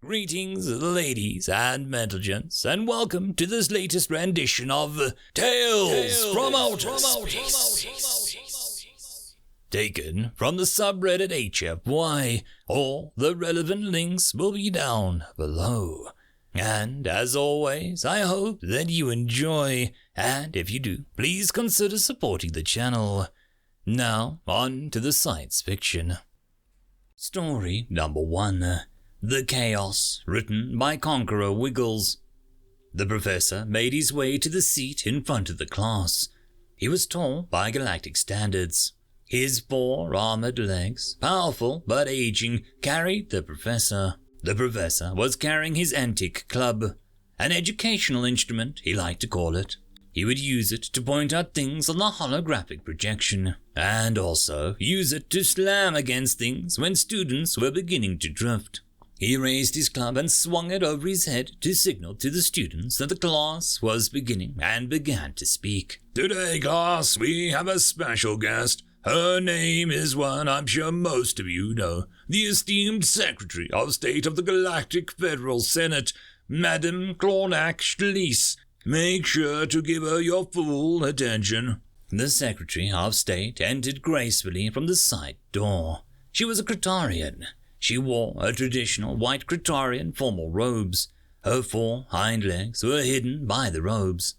Greetings, ladies and gentlemen, and welcome to this latest rendition of Tales from Outer Space. Taken from the subreddit HFY. All the relevant links will be down below. And as always, I hope that you enjoy, and if you do, please consider supporting the channel. Now, on to the science fiction. Story number 1. The Chaos, written by Conqueror Wiggles. The professor made his way to the seat in front of the class. He was tall by galactic standards. His 4 armored legs, powerful but aging, carried the professor. The professor was carrying his antique club, an educational instrument, he liked to call it. He would use it to point out things on the holographic projection, and also use it to slam against things when students were beginning to drift. He raised his club and swung it over his head to signal to the students that the class was beginning and began to speak. Today, class, we have a special guest. Her name is one I'm sure most of you know, the esteemed Secretary of State of the Galactic Federal Senate, Madame Xtrrli. Make sure to give her your full attention. The Secretary of State entered gracefully from the side door. She was a Cretarian. She wore her traditional white Cretarian formal robes. Her 4 hind legs were hidden by the robes,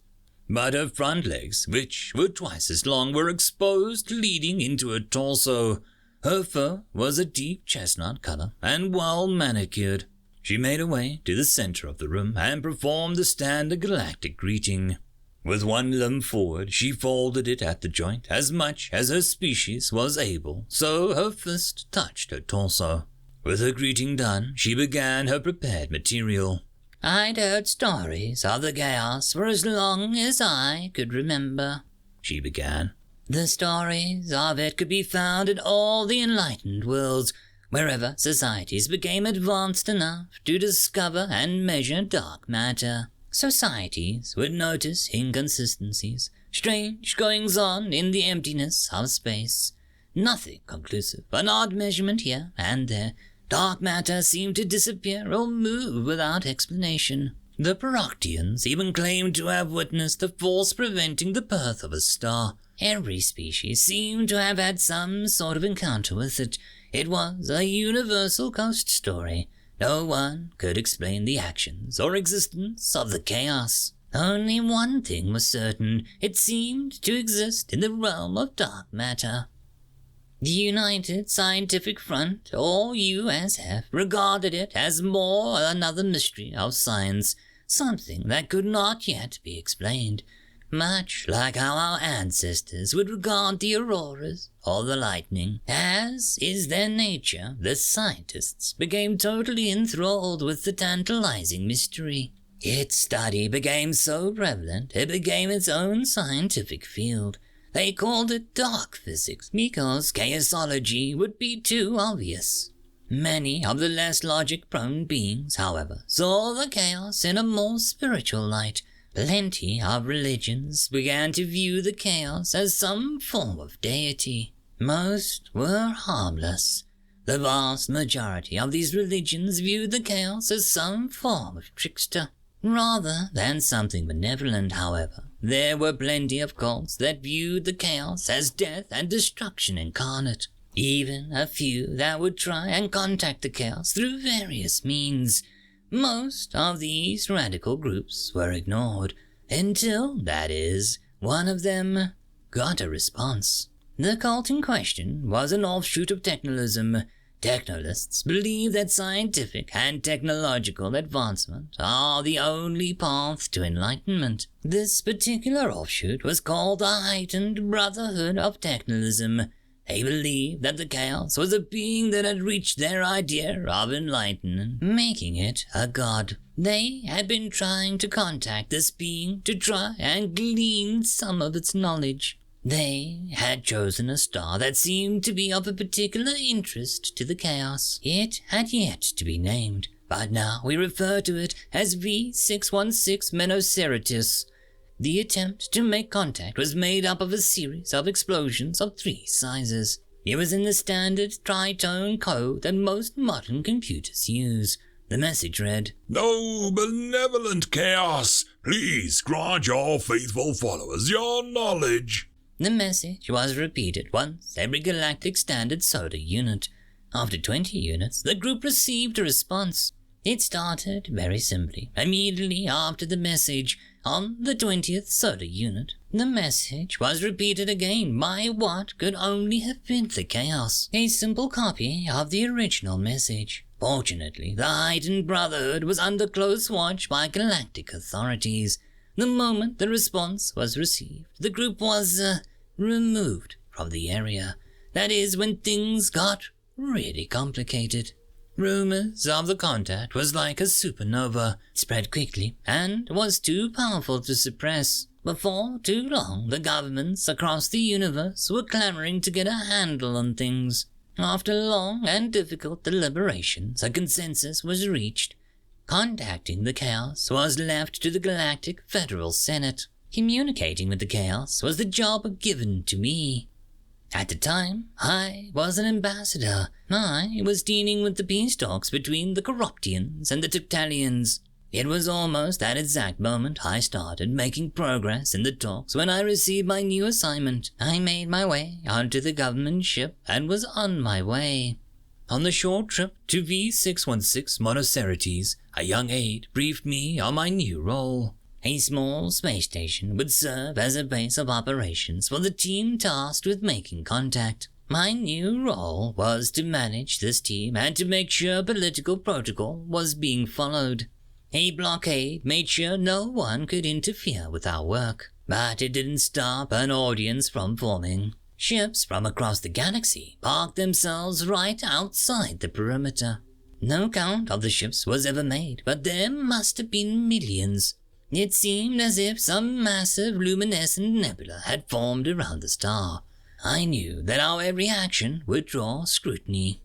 but her front legs, which were twice as long, were exposed, leading into her torso. Her fur was a deep chestnut color and well manicured. She made her way to the center of the room and performed the standard galactic greeting. With one limb forward, she folded it at the joint as much as her species was able, so her fist touched her torso. With her greeting done, she began her prepared material. I'd heard stories of the chaos for as long as I could remember, she began. The stories of it could be found in all the enlightened worlds, wherever societies became advanced enough to discover and measure dark matter. Societies would notice inconsistencies, strange goings-on in the emptiness of space. Nothing conclusive, an odd measurement here and there. Dark matter seemed to disappear or move without explanation. The Procteans even claimed to have witnessed a force preventing the birth of a star. Every species seemed to have had some sort of encounter with it. It was a universal ghost story. No one could explain the actions or existence of the chaos. Only one thing was certain. It seemed to exist in the realm of dark matter. The United Scientific Front, or USF, regarded it as more another mystery of science, something that could not yet be explained, much like how our ancestors would regard the auroras or the lightning. As is their nature, the scientists became totally enthralled with the tantalizing mystery. Its study became so prevalent, it became its own scientific field. They called it dark physics because chaosology would be too obvious. Many of the less logic-prone beings, however, saw the chaos in a more spiritual light. Plenty of religions began to view the chaos as some form of deity. Most were harmless. The vast majority of these religions viewed the chaos as some form of trickster. Rather than something benevolent, however, there were plenty of cults that viewed the chaos as death and destruction incarnate. Even a few that would try and contact the chaos through various means. Most of these radical groups were ignored, until, that is, one of them got a response. The cult in question was an offshoot of technolism. Technolists believe that scientific and technological advancement are the only path to enlightenment. This particular offshoot was called the Heightened Brotherhood of Technolism. They believed that the chaos was a being that had reached their idea of enlightenment, making it a god. They had been trying to contact this being to try and glean some of its knowledge. They had chosen a star that seemed to be of a particular interest to the chaos. It had yet to be named, but now we refer to it as V616 Menoceratus. The attempt to make contact was made up of a series of explosions of 3 sizes. It was in the standard tritone code that most modern computers use. The message read, "O benevolent chaos, please grant your faithful followers your knowledge." The message was repeated once every galactic standard solar unit. After 20 units, the group received a response. It started very simply. Immediately after the message, on the 20th solar unit, the message was repeated again by what could only have been the chaos. A simple copy of the original message. Fortunately, the heightened brotherhood was under close watch by galactic authorities. The moment the response was received, the group was removed from the area. That is when things got really complicated. Rumors of the contact was like a supernova. It spread quickly and was too powerful to suppress. Before too long, the governments across the universe were clamoring to get a handle on things. After long and difficult deliberations, a consensus was reached. Contacting the Chaos was left to the Galactic Federal Senate. Communicating with the Chaos was the job given to me. At the time, I was an ambassador. I was dealing with the peace talks between the Corruptians and the Tectalians. It was almost that exact moment I started making progress in the talks when I received my new assignment. I made my way onto the government ship and was on my way. On the short trip to V616 Monocerites, a young aide briefed me on my new role. A small space station would serve as a base of operations for the team tasked with making contact. My new role was to manage this team and to make sure political protocol was being followed. A blockade made sure no one could interfere with our work, but it didn't stop an audience from forming. Ships from across the galaxy parked themselves right outside the perimeter. No count of the ships was ever made, but there must have been millions. It seemed as if some massive luminescent nebula had formed around the star. I knew that our every action would draw scrutiny.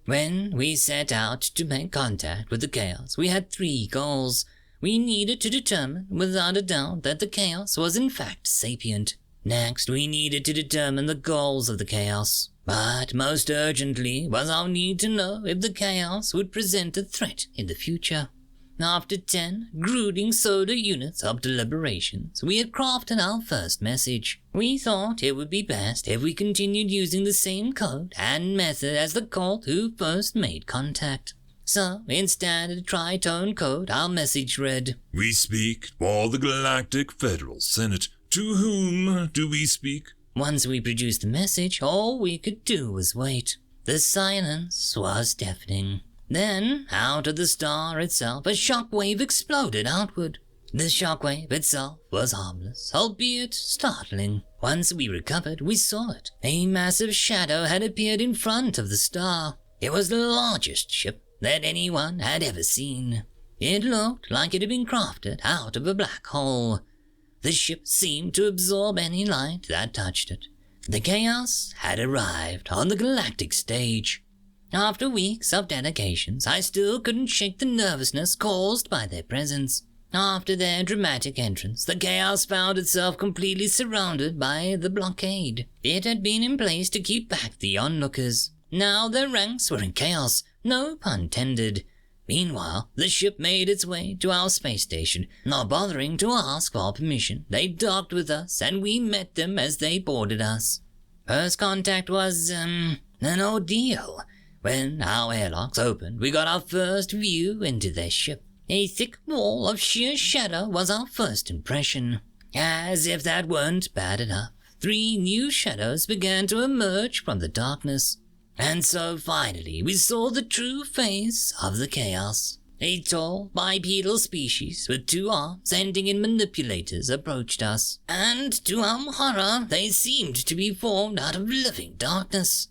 When we set out to make contact with the Chaos, we had 3 goals. We needed to determine without a doubt that the Chaos was in fact sapient. Next, we needed to determine the goals of the Chaos. But most urgently was our need to know if the Chaos would present a threat in the future. After 10 grueling solar units of deliberations, we had crafted our first message. We thought it would be best if we continued using the same code and method as the cult who first made contact. So, in standard tritone code, our message read, "We speak for the Galactic Federal Senate. To whom do we speak?" Once we produced the message, all we could do was wait. The silence was deafening. Then, out of the star itself, a shockwave exploded outward. The shockwave itself was harmless, albeit startling. Once we recovered, we saw it. A massive shadow had appeared in front of the star. It was the largest ship that anyone had ever seen. It looked like it had been crafted out of a black hole. The ship seemed to absorb any light that touched it. The Chaos had arrived on the galactic stage. After weeks of dedications, I still couldn't shake the nervousness caused by their presence. After their dramatic entrance, the Chaos found itself completely surrounded by the blockade. It had been in place to keep back the onlookers. Now their ranks were in chaos, no pun intended. Meanwhile, the ship made its way to our space station. Not bothering to ask for permission, they docked with us and we met them as they boarded us. First contact was, an ordeal. When our airlocks opened, we got our first view into their ship. A thick wall of sheer shadow was our first impression. As if that weren't bad enough, 3 new shadows began to emerge from the darkness. And so finally we saw the true face of the Chaos. A tall, bipedal species with 2 arms ending in manipulators approached us. And to our horror, they seemed to be formed out of living darkness.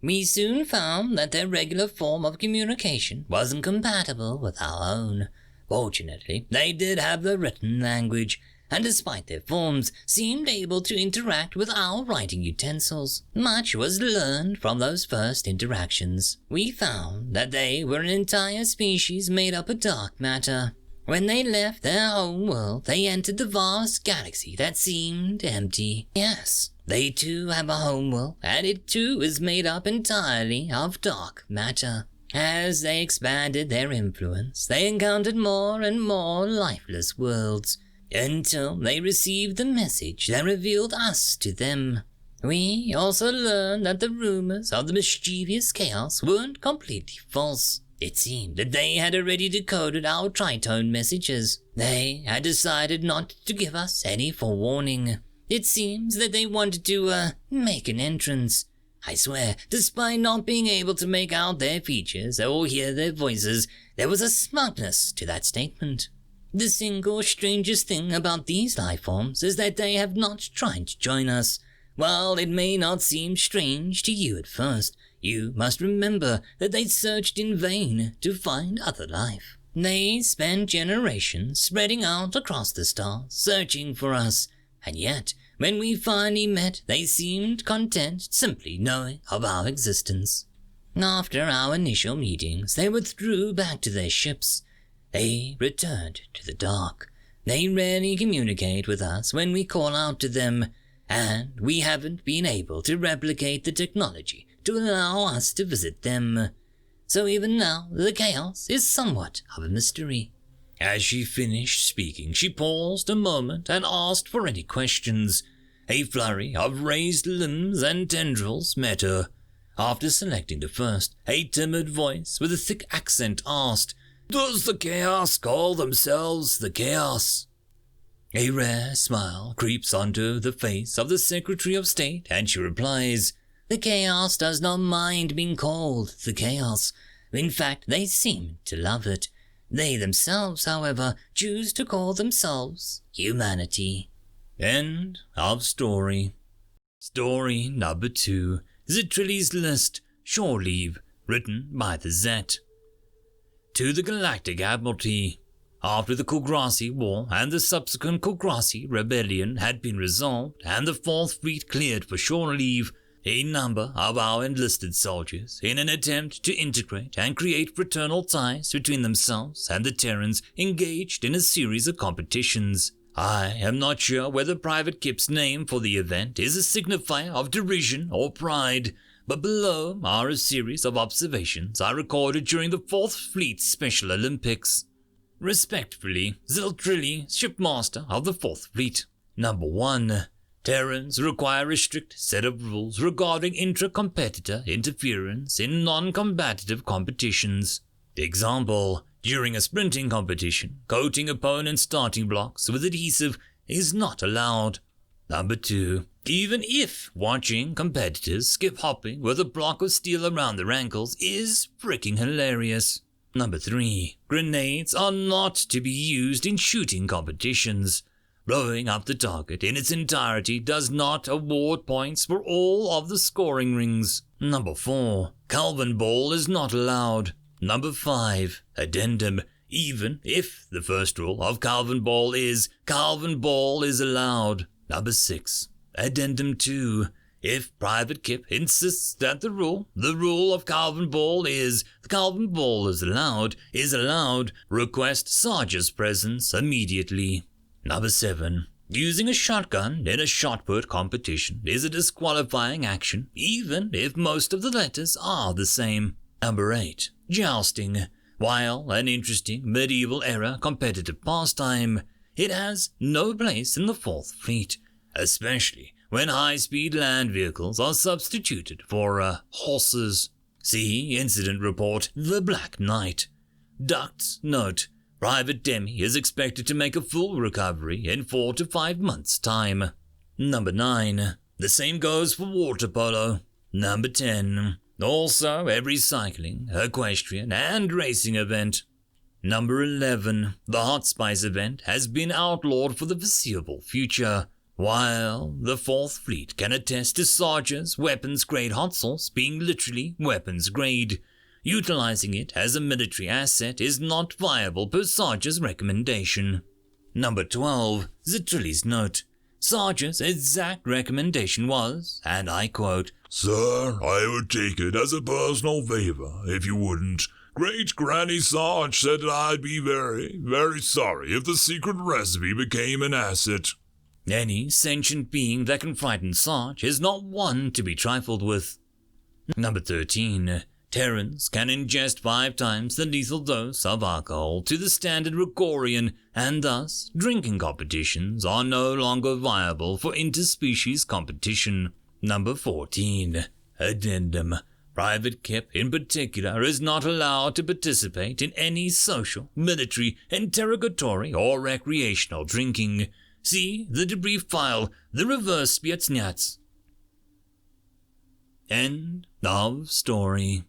We soon found that their regular form of communication wasn't compatible with our own. Fortunately, they did have the written language, and despite their forms, seemed able to interact with our writing utensils. Much was learned from those first interactions. We found that they were an entire species made up of dark matter. When they left their home world, they entered the vast galaxy that seemed empty. Yes, they too have a homeworld, and it too is made up entirely of dark matter. As they expanded their influence, they encountered more and more lifeless worlds, until they received the message that revealed us to them. We also learned that the rumors of the mischievous chaos weren't completely false. It seemed that they had already decoded our tritone messages. They had decided not to give us any forewarning. It seems that they wanted to, make an entrance. I swear, despite not being able to make out their features or hear their voices, there was a smugness to that statement. The single strangest thing about these life forms is that they have not tried to join us. While it may not seem strange to you at first, you must remember that they searched in vain to find other life. They spent generations spreading out across the stars, searching for us, and yet, when we finally met, they seemed content simply knowing of our existence. After our initial meetings, they withdrew back to their ships. They returned to the dark. They rarely communicate with us when we call out to them, and we haven't been able to replicate the technology to allow us to visit them. So even now, the chaos is somewhat of a mystery. As she finished speaking, she paused a moment and asked for any questions. A flurry of raised limbs and tendrils met her. After selecting the first, a timid voice with a thick accent asked, "Does the chaos call themselves the chaos?" A rare smile creeps onto the face of the Secretary of State, and she replies, The chaos does not mind being called the chaos. In fact, they seem to love it. They themselves, however, choose to call themselves humanity. End of story. Story number 2. Xtrrli's List, Shore Leave, written by the Zet. To the Galactic Admiralty. After the Kulgrassi War and the subsequent Kulgrassi Rebellion had been resolved and the Fourth Fleet cleared for shore leave, a number of our enlisted soldiers, in an attempt to integrate and create fraternal ties between themselves and the Terrans, engaged in a series of competitions. I am not sure whether Private Kip's name for the event is a signifier of derision or pride, but below are a series of observations I recorded during the Fourth Fleet Special Olympics. Respectfully, Xtrrli, Shipmaster of the Fourth Fleet. Number 1. Terrans require a strict set of rules regarding intra-competitor interference in non-combative competitions. Example, during a sprinting competition, coating opponents' starting blocks with adhesive is not allowed. Number 2. Even if watching competitors skip hopping with a block of steel around their ankles is freaking hilarious. Number 3. Grenades are not to be used in shooting competitions. Blowing up the target in its entirety does not award points for all of the scoring rings. Number 4. Calvin Ball is not allowed. Number 5. Addendum. Even if the first rule of Calvin Ball is allowed. Number 6. Addendum 2. If Private Kip insists that the rule of Calvin Ball is allowed, request Sarge's presence immediately. Number 7. Using a shotgun in a shot put competition is a disqualifying action, even if most of the letters are the same. Number 8. Jousting. While an interesting medieval-era competitive pastime, it has no place in the Fourth Fleet, especially when high-speed land vehicles are substituted for horses. See Incident Report, The Black Knight. Duct's note. Private Demi is expected to make a full recovery in 4 to 5 months' time. Number 9. The same goes for water polo. Number 10. Also every cycling, equestrian, and racing event. Number 11. The Hot Spice event has been outlawed for the foreseeable future. While the Fourth Fleet can attest to Sarge's weapons-grade hot sauce being literally weapons-grade, utilizing it as a military asset is not viable per Sarge's recommendation. Number 12. Xtrrli's note. Sarge's exact recommendation was, and I quote, "Sir, I would take it as a personal favor if you wouldn't. Great Granny Sarge said that I'd be very, very sorry if the secret recipe became an asset." Any sentient being that can frighten Sarge is not one to be trifled with. Number 13. Terrans can ingest 5 times the lethal dose of alcohol to the standard Ricorian, and thus drinking competitions are no longer viable for interspecies competition. Number 14. Addendum. Private Kip, in particular, is not allowed to participate in any social, military, interrogatory, or recreational drinking. See the debrief file, the reverse Spetsnaz. End of story.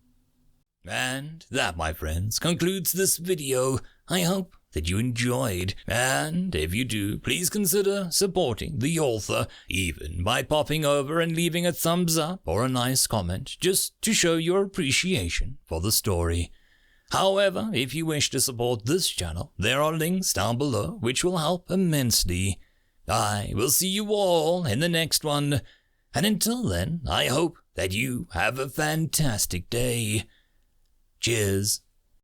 And that, my friends, concludes this video. I hope that you enjoyed, and if you do, please consider supporting the author, even by popping over and leaving a thumbs up or a nice comment, just to show your appreciation for the story. However, if you wish to support this channel, there are links down below which will help immensely. I will see you all in the next one, and until then, I hope that you have a fantastic day. Cheers.